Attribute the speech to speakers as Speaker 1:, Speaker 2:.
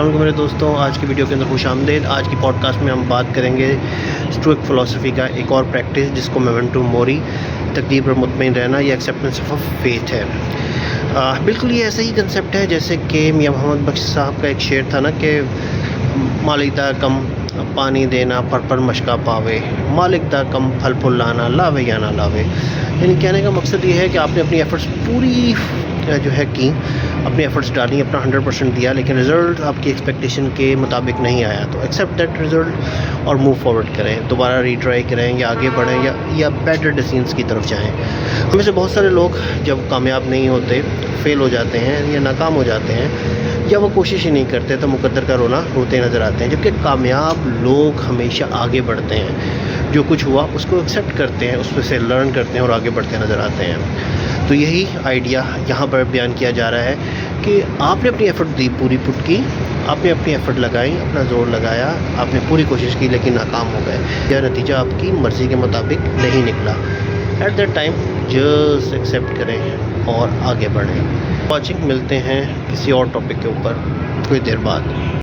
Speaker 1: السلام علیکم میرے دوستوں، آج کی ویڈیو کے اندر خوش آمدید۔ آج کی پوڈ کاسٹ میں ہم بات کریں گے اسٹوئک فلسفی کا ایک اور پریکٹس جس کو میمنٹو موری، تقدیر پر مطمئن رہنا یا ایکسیپٹنس آف فیتھ ہے۔ بالکل یہ ایسا ہی کنسیپٹ ہے جیسے کہ میاں محمد بخش صاحب کا ایک شعر تھا نا کہ مالک دا کم پانی دینا پر مشکا پاوے، مالک دا کم پھل پھل لانا لاوے یا نہ لاوے۔ یعنی کہنے کا مقصد یہ ہے کہ آپ نے اپنی ایفرٹس پوری جو ہے کی، اپنی ایفرٹس ڈالی، اپنا 100% دیا، لیکن رزلٹ آپ کی ایکسپیکٹیشن کے مطابق نہیں آیا تو ایکسیپٹ دیٹ رزلٹ اور موو فارورڈ کریں، دوبارہ ری ٹرائی کریں یا آگے بڑھیں یا بیٹر ڈیسیژنس کی طرف جائیں۔ ہم میں سے بہت سارے لوگ جب کامیاب نہیں ہوتے، فیل ہو جاتے ہیں یا ناکام ہو جاتے ہیں یا وہ کوشش ہی نہیں کرتے تو مقدر کا رونا روتے نظر آتے ہیں، جبکہ کامیاب لوگ ہمیشہ آگے بڑھتے ہیں، جو کچھ ہوا اس کو ایکسیپٹ کرتے ہیں، اس میں سے لرن کرتے ہیں اور آگے بڑھتے نظر آتے ہیں۔ تو یہی آئیڈیا یہاں پر بیان کیا جا رہا ہے کہ آپ نے اپنی ایفرٹ دی، پوری پٹ کی، آپ نے اپنی ایفرٹ لگائی، اپنا زور لگایا، آپ نے پوری کوشش کی لیکن ناکام ہو گئے یا نتیجہ آپ کی مرضی کے مطابق نہیں نکلا۔ At that time just accept کریں اور آگے بڑھیں۔ واچنگ، ملتے ہیں کسی اور ٹاپک کے اوپر کچھ دیر بعد۔